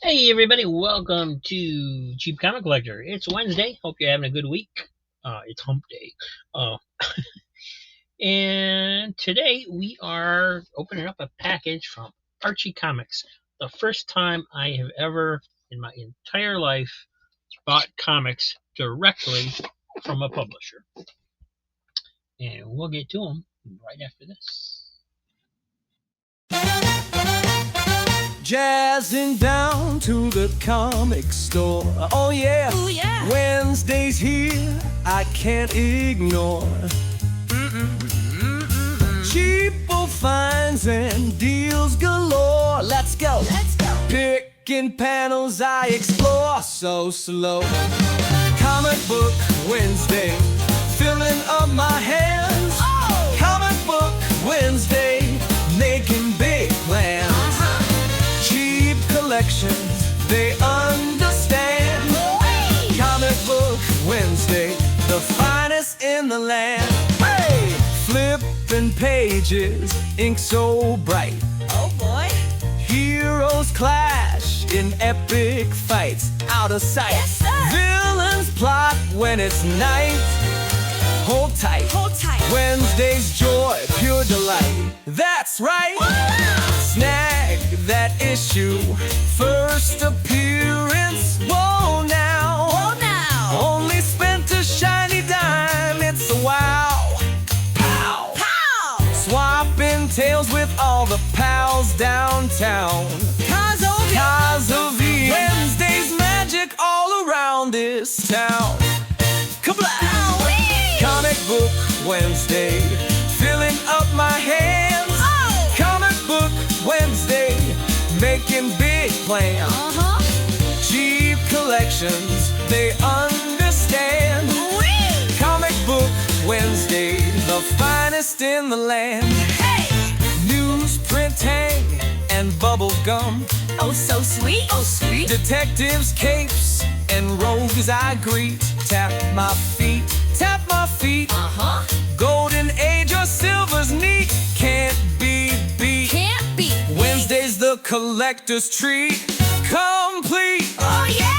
Hey everybody, welcome to Cheap Comic Collector. It's Wednesday. Hope you're having a good week. It's hump day. Uh, and today we are opening up a package from Archie Comics. The first time I have ever in my entire life bought comics directly from a publisher. And we'll get to them right after this. Jazzing down to the comic store. Oh yeah, Ooh, yeah. Wednesday's here, I can't ignore. Cheapo finds and deals galore. Let's go. Let's go. Picking panels I explore so slow. Comic book Wednesday, filling up my hands. Oh! Comic book Wednesday, making big plans. Cheap collections, they understand. Hey! Comic book Wednesday, the finest in the land. Hey! Flipping pages, ink so bright. Oh boy. Heroes clash in epic fights, out of sight. Yes, sir. Villains plot when it's night. Hold tight. Hold tight. Wednesday's joy, pure delight. That's right. Snag that issue, first appearance. Whoa now. Oh now. Only spent a shiny dime. It's a wow. Pow. Pow. Swapping tales with all the pals downtown. Kazovi. Wednesday's magic all around this town. Kablam! Whee! Comic book Wednesday, filling up my hands. Oh! Comic book Wednesday, making big plans. Cheap collections, they understand. Whee! Comic book Wednesday, the finest in the land. Hey! Newsprint hang and bubble gum. Oh so sweet. Oh sweet. Detectives, capes, and rogues I greet. Tap my feet, tap my feet. Golden age or silver's neat. Can't be beat. Can't be. Wednesday's the collector's treat. Complete. Oh yeah.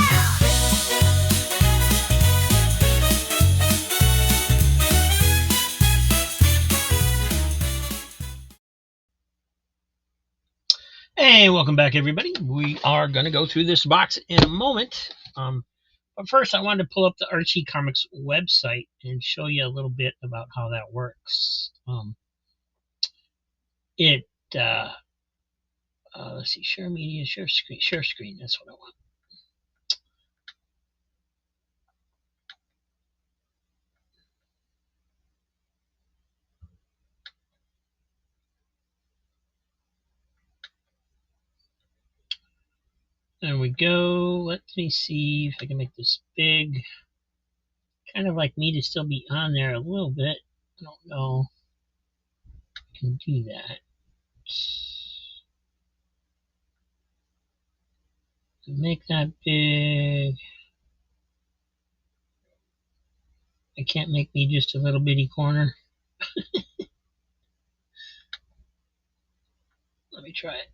Hey, welcome back everybody. We are going to go through this box in a moment. But first, I wanted to pull up the Archie Comics website and show you a little bit about how that works. Let's see, share media, share screen. That's what I want. There we go. Let me see if I can make this big. Kind of like me to still be on there a little bit. I don't know if I can do that. Make that big. I can't make me just a little bitty corner. Let me try it.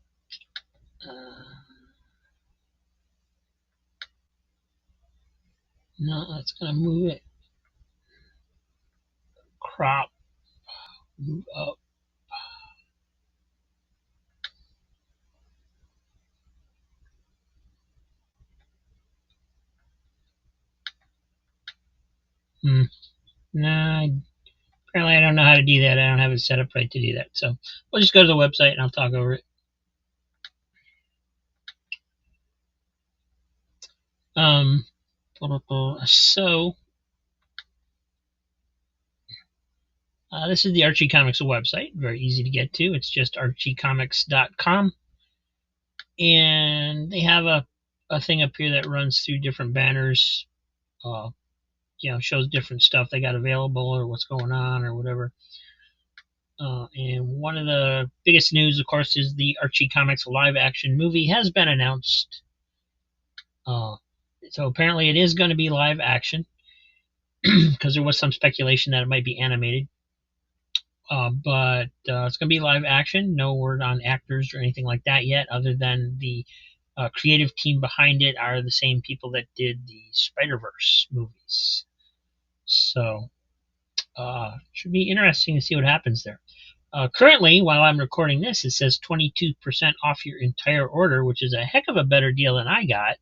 No, that's gonna move it. Crop. Move up. Nah, apparently I don't know how to do that. I don't have it set up right to do that. So we'll just go to the website and I'll talk over it. This is the Archie Comics website. Very easy to get to. It's just archiecomics.com. And they have a thing up here that runs through different banners. Shows different stuff they got available or what's going on or whatever. And one of the biggest news, of course, is the Archie Comics live-action movie has been announced. So apparently it is going to be live action because there was some speculation that it might be animated. But it's going to be live action. No word on actors or anything like that yet, other than the creative team behind it are the same people that did the Spider-Verse movies. So should be interesting to see what happens there. Currently, while I'm recording this, it says 22% off your entire order, which is a heck of a better deal than I got.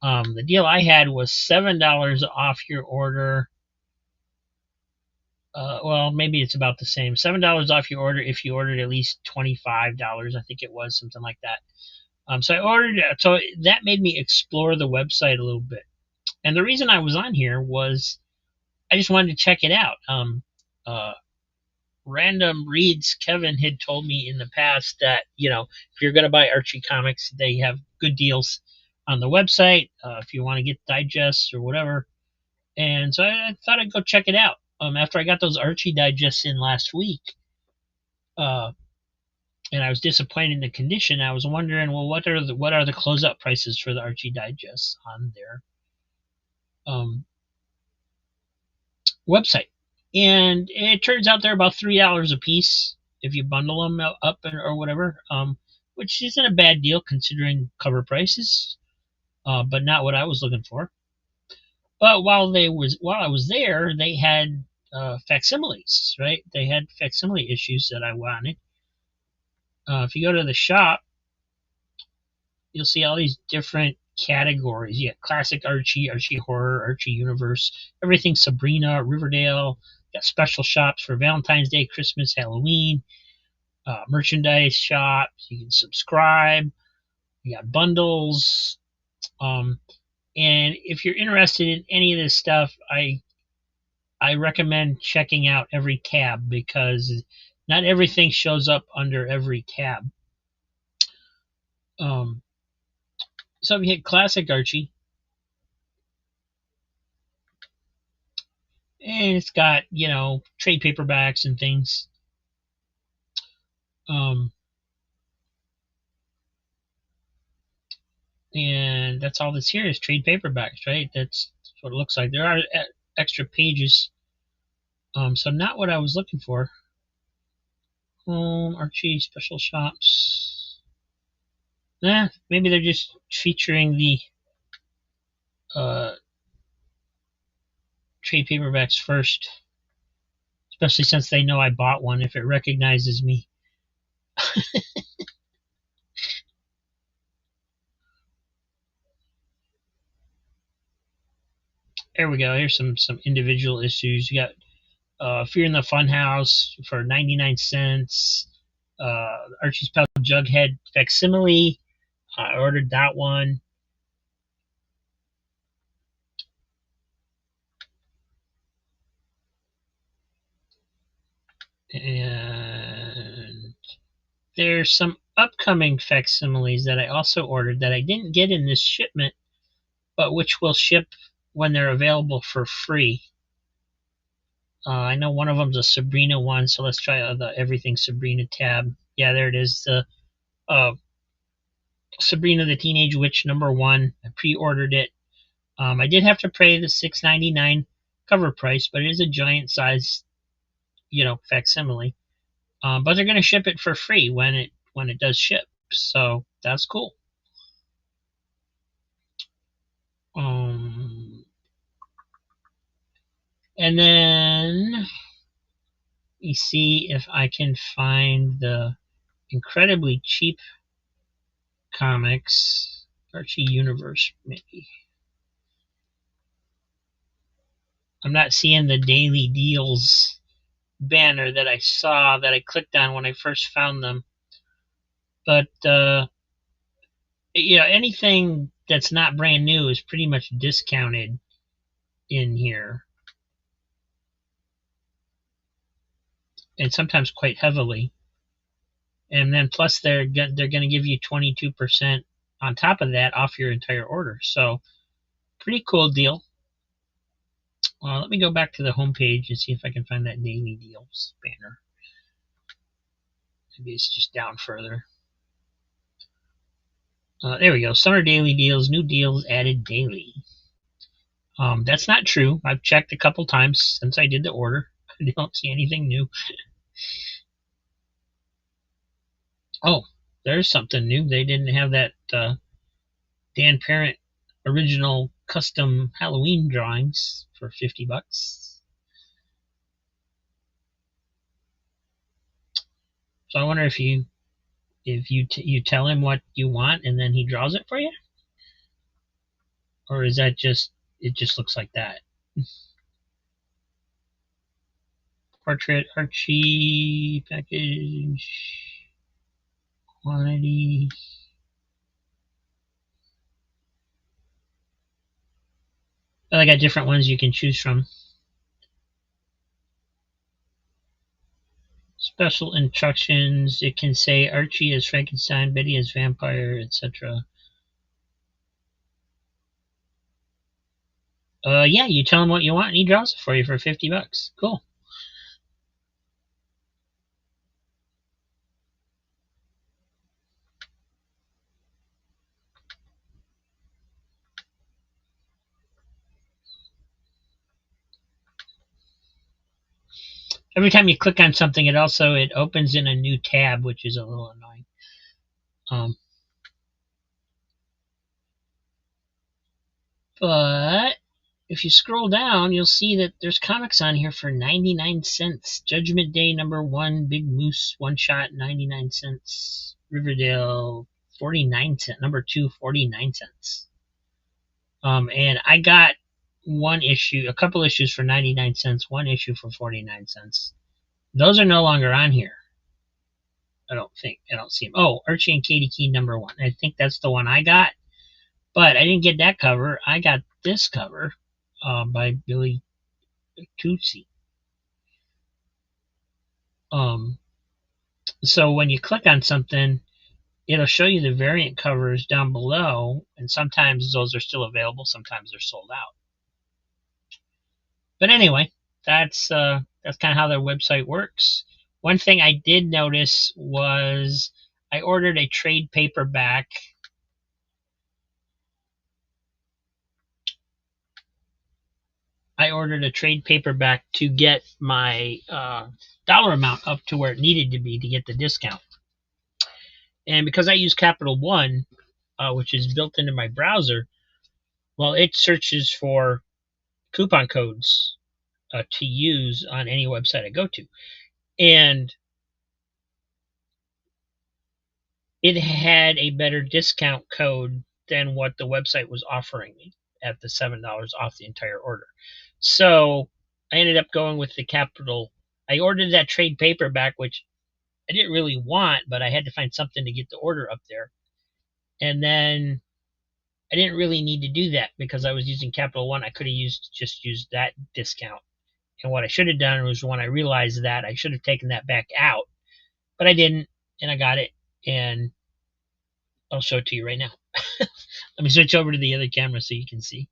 The deal I had was $7 off your order. Well, maybe it's about the same. $7 off your order if you ordered at least $25. I think it was something like that. So I ordered it. So that made me explore the website a little bit. And the reason I was on here was I just wanted to check it out. Random Reads Kevin had told me in the past that, if you're going to buy Archie Comics, they have good deals on the website if you want to get digests or whatever. And so I thought I'd go check it out. After I got those Archie digests in last week, and I was disappointed in the condition, I was wondering, well, what are the closeout prices for the Archie digests on their website? And it turns out they're about $3 a piece if you bundle them up or whatever, which isn't a bad deal considering cover prices, but not what I was looking for. But while I was there, they had facsimiles, right? They had facsimile issues that I wanted. If you go to the shop, you'll see all these different categories. You got classic Archie, Archie horror, Archie universe, everything Sabrina, Riverdale. You got special shops for Valentine's Day, Christmas, Halloween, merchandise shops. You can subscribe. You got bundles. And if you're interested in any of this stuff, I recommend checking out every tab because not everything shows up under every tab. So if you hit Classic Archie, and it's got, trade paperbacks and things. And that's all that's here is trade paperbacks, right? That's what it looks like. There are extra pages. So not what I was looking for. Archie special shops. Maybe they're just featuring the trade paperbacks first, especially since they know I bought one if it recognizes me. There we go. Here's some individual issues. You got Fear in the Funhouse for 99 cents. Archie's Pal Jughead facsimile. I ordered that one. And there's some upcoming facsimiles that I also ordered that I didn't get in this shipment, but which will ship when they're available for free. I know one of them's a Sabrina one, so let's try the Everything Sabrina tab. Yeah, there it is. The Sabrina the Teenage Witch #1. I pre-ordered it. I did have to pay the $6.99 cover price, but it is a giant size, facsimile. But they're going to ship it for free when it does ship, so that's cool. And then you see if I can find the incredibly cheap comics, Archie Universe, maybe. I'm not seeing the daily deals banner that I saw that I clicked on when I first found them. But anything that's not brand new is pretty much discounted in here, and sometimes quite heavily. And then plus they're going to give you 22% on top of that off your entire order. So pretty cool deal. Let me go back to the homepage and see if I can find that daily deals banner. Maybe it's just down further. There we go. Summer daily deals, new deals added daily. That's not true. I've checked a couple times since I did the order. I don't see anything new. Oh, there's something new. They didn't have that Dan Parent original custom Halloween drawings for $50. So I wonder if you tell him what you want and then he draws it for you, or is that just it just looks like that? Portrait Archie package quantity. Well, I got different ones you can choose from. Special instructions. It can say Archie as Frankenstein, Betty as vampire, etc. Yeah, you tell him what you want and he draws it for you for $50. Cool. Every time you click on something, it opens in a new tab, which is a little annoying. But if you scroll down, you'll see that there's comics on here for 99 cents. Judgment Day #1, Big Moose one shot, 99 cents. Riverdale, 49 cents. #2, 49 cents. And I got a couple issues for 99 cents, one issue for 49 cents. Those are no longer on here. I don't see them. Oh, Archie and Katie Key #1. I think that's the one I got. But I didn't get that cover. I got this cover by Billy Tootsie. So when you click on something, it'll show you the variant covers down below, and sometimes those are still available, sometimes they're sold out. But anyway, that's kind of how their website works. One thing I did notice was I ordered a trade paperback. To get my dollar amount up to where it needed to be to get the discount. And because I use Capital One, which is built into my browser, well, it searches for coupon codes to use on any website I go to. And it had a better discount code than what the website was offering me at the $7 off the entire order. So I ended up going with the Capital. I ordered that trade paperback, which I didn't really want, but I had to find something to get the order up there. And then I didn't really need to do that because I was using Capital One. I could have just used that discount. And what I should have done was, when I realized that, I should have taken that back out. But I didn't, and I got it, and I'll show it to you right now. Let me switch over to the other camera so you can see.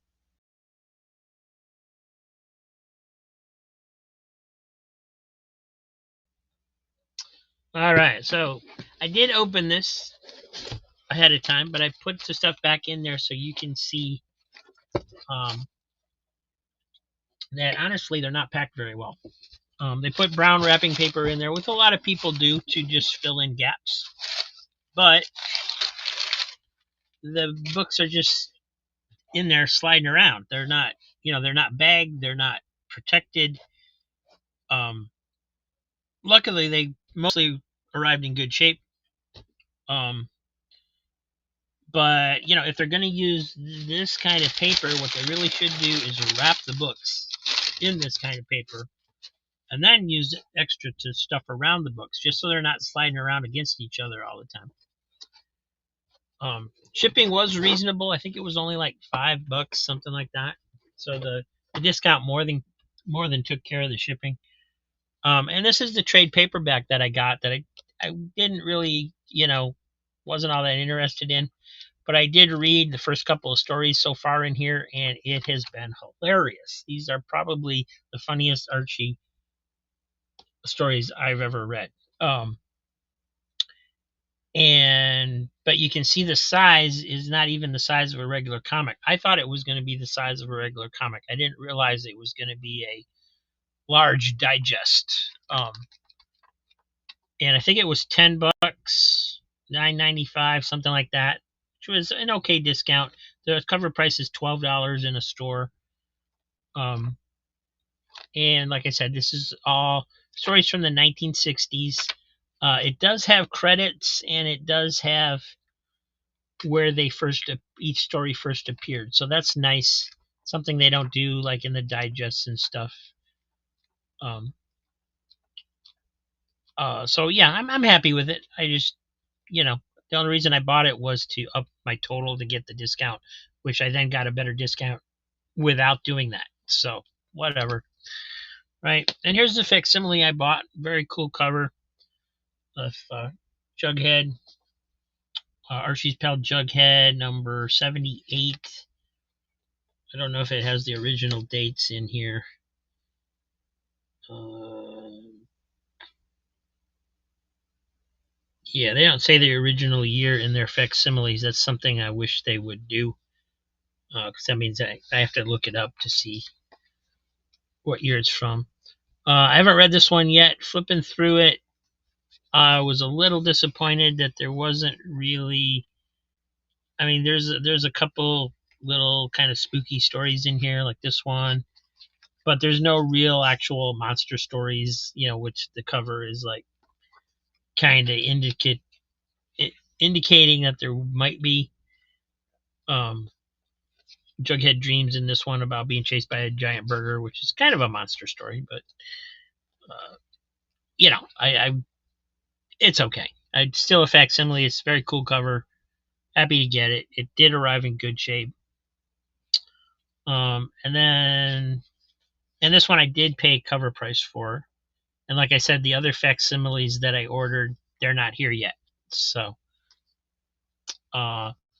All right, so I did open this ahead of time, but I put the stuff back in there so you can see that honestly they're not packed very well. They put brown wrapping paper in there, which a lot of people do to just fill in gaps. But the books are just in there sliding around. They're not, they're not bagged. They're not protected. Luckily, they mostly arrived in good shape. But, if they're going to use this kind of paper, what they really should do is wrap the books in this kind of paper and then use extra to stuff around the books, just so they're not sliding around against each other all the time. Shipping was reasonable. I think it was only like $5, something like that. So the discount more than took care of the shipping. And this is the trade paperback that I got that I didn't really, wasn't all that interested in. But I did read the first couple of stories so far in here, and it has been hilarious. These are probably the funniest Archie stories I've ever read. But you can see the size is not even the size of a regular comic. I thought it was going to be the size of a regular comic. I didn't realize it was going to be a large digest. And I think it was $10, $9.95, something like that. which was an okay discount. The cover price is $12 in a store. And like I said, this is all stories from the 1960s. It does have credits, and it does have where each story first appeared. So that's nice. Something they don't do like in the digests and stuff. So yeah, I'm happy with it. I just, the only reason I bought it was to up my total to get the discount, which I then got a better discount without doing that. So whatever. Right. And here's the facsimile I bought. Very cool cover of Jughead. Archie's Pal Jughead, number 78. I don't know if it has the original dates in here. Yeah, they don't say the original year in their facsimiles. That's something I wish they would do, because that means I have to look it up to see what year it's from. I haven't read this one yet. Flipping through it, I was a little disappointed that there wasn't really. I mean, there's a couple little kind of spooky stories in here, like this one, but there's no real actual monster stories, which the cover is like kind of indicating that there might be. Jughead dreams in this one about being chased by a giant burger, which is kind of a monster story, but I it's okay. I still a facsimile. It's a very cool cover. Happy to get it. It did arrive in good shape. And this one I did pay cover price for. And like I said, the other facsimiles that I ordered, they're not here yet. So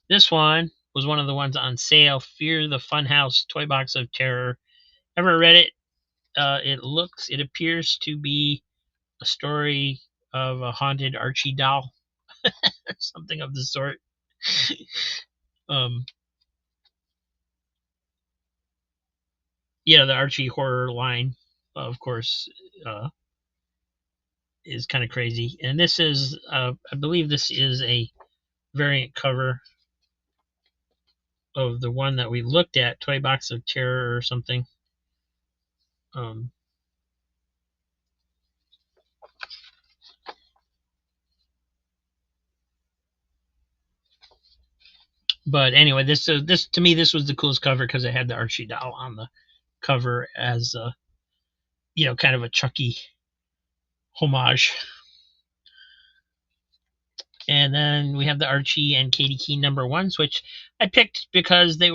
this one was one of the ones on sale. Fear the Funhouse Toy Box of Terror. Ever read it? It appears to be a story of a haunted Archie doll, something of the sort. The Archie horror line, of course, is kind of crazy. And this is, I believe, this is a variant cover of the one that we looked at, Toy Box of Terror or something. But anyway, this to me, this was the coolest cover because it had the Archie doll on the cover as kind of a Chucky homage. And then we have the Archie and Katie Keene number ones, which I picked because it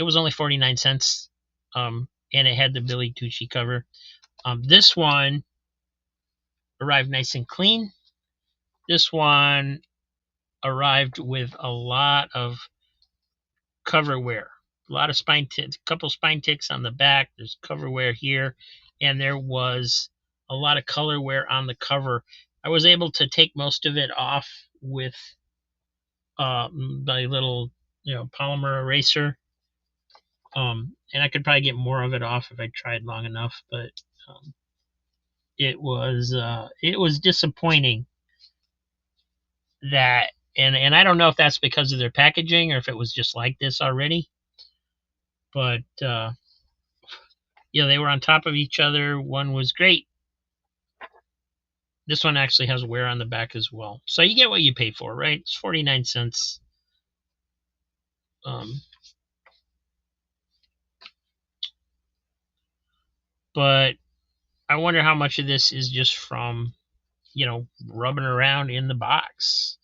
was only 49 cents. And it had the Billy Tucci cover. This one arrived nice and clean. This one arrived with a lot of cover wear. A lot of spine ticks, a couple spine ticks on the back. There's cover wear here. And there was a lot of color wear on the cover. I was able to take most of it off with my little polymer eraser, and I could probably get more of it off if I tried long enough, but it was disappointing that, and I don't know if that's because of their packaging or if it was just like this already, but they were on top of each other. One was great. This one actually has wear on the back as well. So you get what you pay for, right? It's 49 cents. But I wonder how much of this is just from, rubbing around in the box.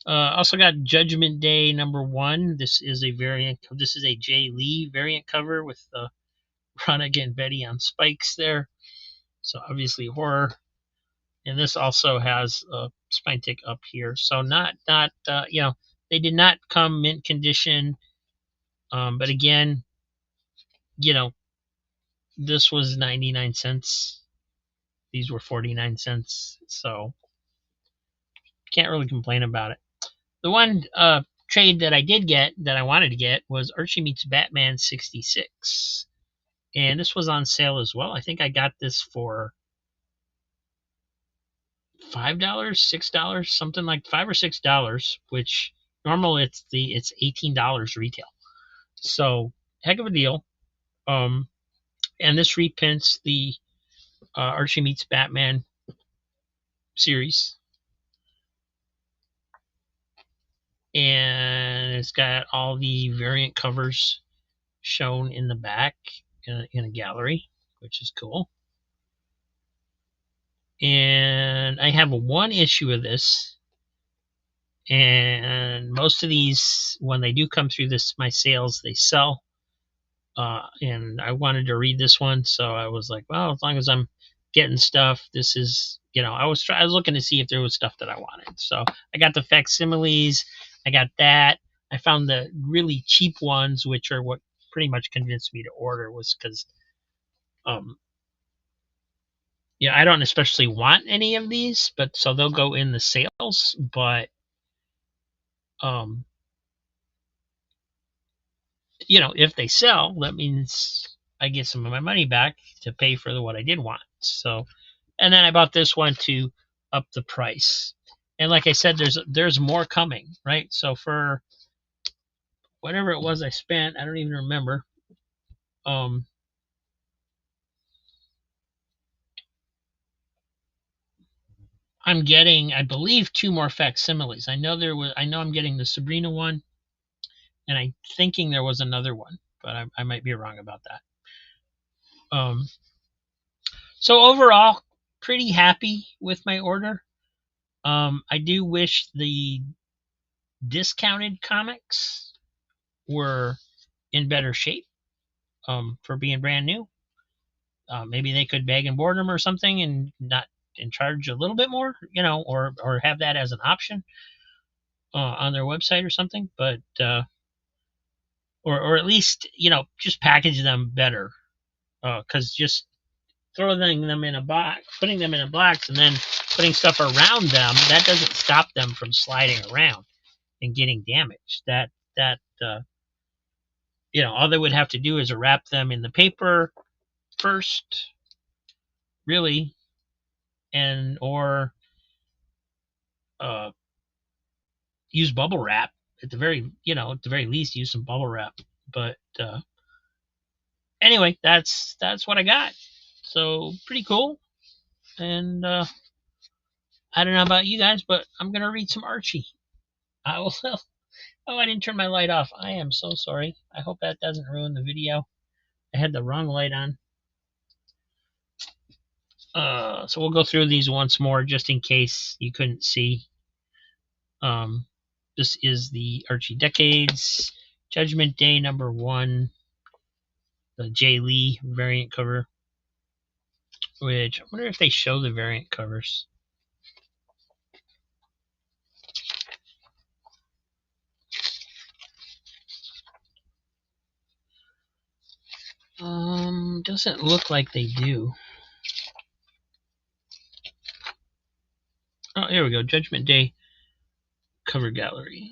Also got Judgment Day number 1. This is a variant. This is a Jay Lee variant cover with Veronica and Betty on spikes there. So obviously horror. And this also has a spine tick up here. So not they did not come mint condition. But again, this was 99 cents. These were 49 cents. So can't really complain about it. The one trade that I did get, that I wanted to get, was Archie Meets Batman 66. And this was on sale as well. I think I got this for $5, $6, something like $5 or $6, which Normal it's $18 retail. So heck of a deal. And this reprints the Archie Meets Batman series, and it's got all the variant covers shown in the back in a gallery, which is cool. And I have one issue of this, and most of these, when they do come through my sales, they sell. And I wanted to read this one, so I was like, well, as long as I'm getting stuff, this is, I was looking to see if there was stuff that I wanted. So I got the facsimiles, I got that. I found the really cheap ones, which are what pretty much convinced me to order, was because, I don't especially want any of these, but so they'll go in the sales, but if they sell, that means I get some of my money back to pay for what I did want. So, and then I bought this one to up the price. And like I said, there's more coming, right? So for whatever it was I spent, I don't even remember. I'm getting, I believe, 2 more facsimiles. I know I'm getting the Sabrina one, and I'm thinking there was another one, but I might be wrong about that. So overall, pretty happy with my order. I do wish the discounted comics were in better shape for being brand new. Maybe they could bag and board them or something, and not and charge a little bit more, or have that as an option on their website or something. But or at least just package them better, because just throwing them in a box, putting them in a box, and then putting stuff around them, that doesn't stop them from sliding around and getting damaged. All they would have to do is wrap them in the paper first, really, or use bubble wrap at the very least. Use some bubble wrap. But anyway, that's what I got. So pretty cool. And I don't know about you guys, but I'm gonna read some Archie. I will. Oh, I didn't turn my light off. I am so sorry. I hope that doesn't ruin the video. I had the wrong light on. So we'll go through these once more, just in case you couldn't see. This is the Archie Decades Judgment Day #1, the Jay Lee variant cover. Which I wonder if they show the variant covers. Doesn't look like they do. Oh, here we go. Judgment Day cover gallery.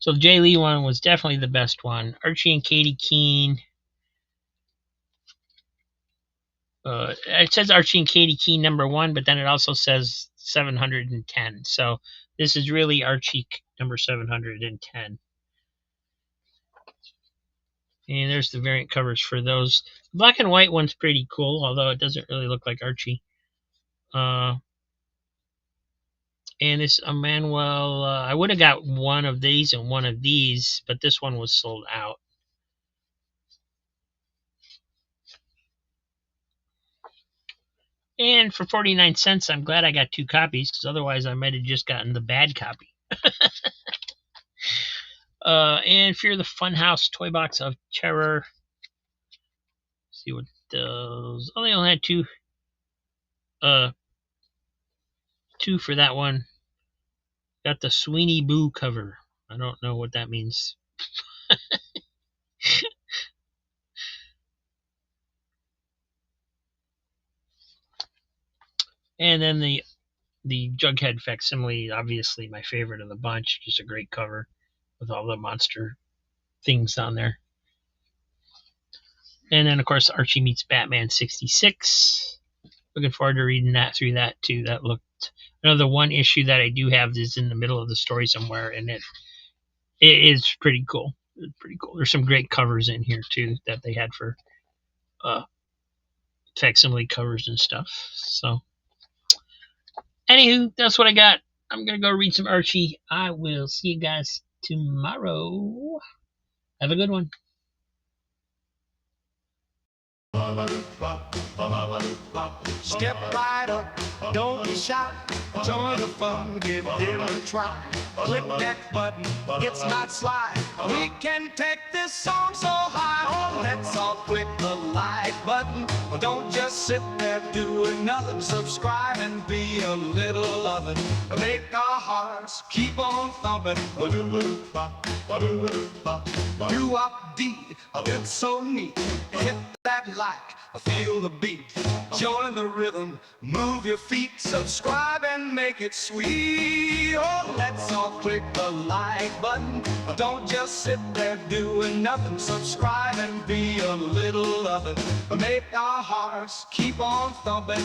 So the Jay Lee one was definitely the best one. Archie and Katie Keene. It says Archie and Katie Keene #1, but then it also says 710. So this is really Archie number 710. And there's the variant covers for those. The black and white one's pretty cool, although it doesn't really look like Archie. And this Emmanuel, I would have got one of these and one of these, but this one was sold out. And for 49 cents, I'm glad I got 2 copies, because otherwise I might have just gotten the bad copy. And Fear the Funhouse Toy Box of Terror. Let's see what those. Oh, they only had 2. 2 for that one. Got the Sweeney Boo cover. I don't know what that means. And then the Jughead facsimile, obviously my favorite of the bunch. Just a great cover with all the monster things on there. And then, of course, Archie Meets Batman 66. Looking forward to reading that through that, too. That looked... Another one issue that I do have is in the middle of the story somewhere, and it is pretty cool. It's pretty cool. There's some great covers in here, too, that they had for facsimile covers and stuff. So, anywho, that's what I got. I'm going to go read some Archie. I will see you guys tomorrow. Have a good one. Step right up, don't be shy. Join the fun, give him a try. Click that button, it's not slide. We can take this song so high. Oh, let's all click the like button. Don't just sit there doing nothing. Subscribe and be a little loving. Make our hearts keep on thumping. Do up D, it's so neat. Hit that like, feel the beat. Join the rhythm, move your feet. Subscribe and make it sweet. Oh, let's all click the like button. Don't just sit there doing nothing. Subscribe and be a little loving. Make our hearts keep on thumping.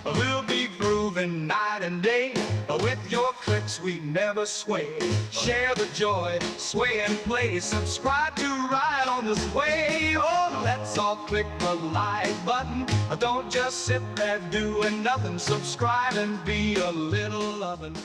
We'll be grooving night and day. With your clicks we never sway. Share the joy, sway and play. Subscribe to ride on this way. Oh, let's all click the like button. Don't just sit there doing nothing. Subscribe and be a little loving.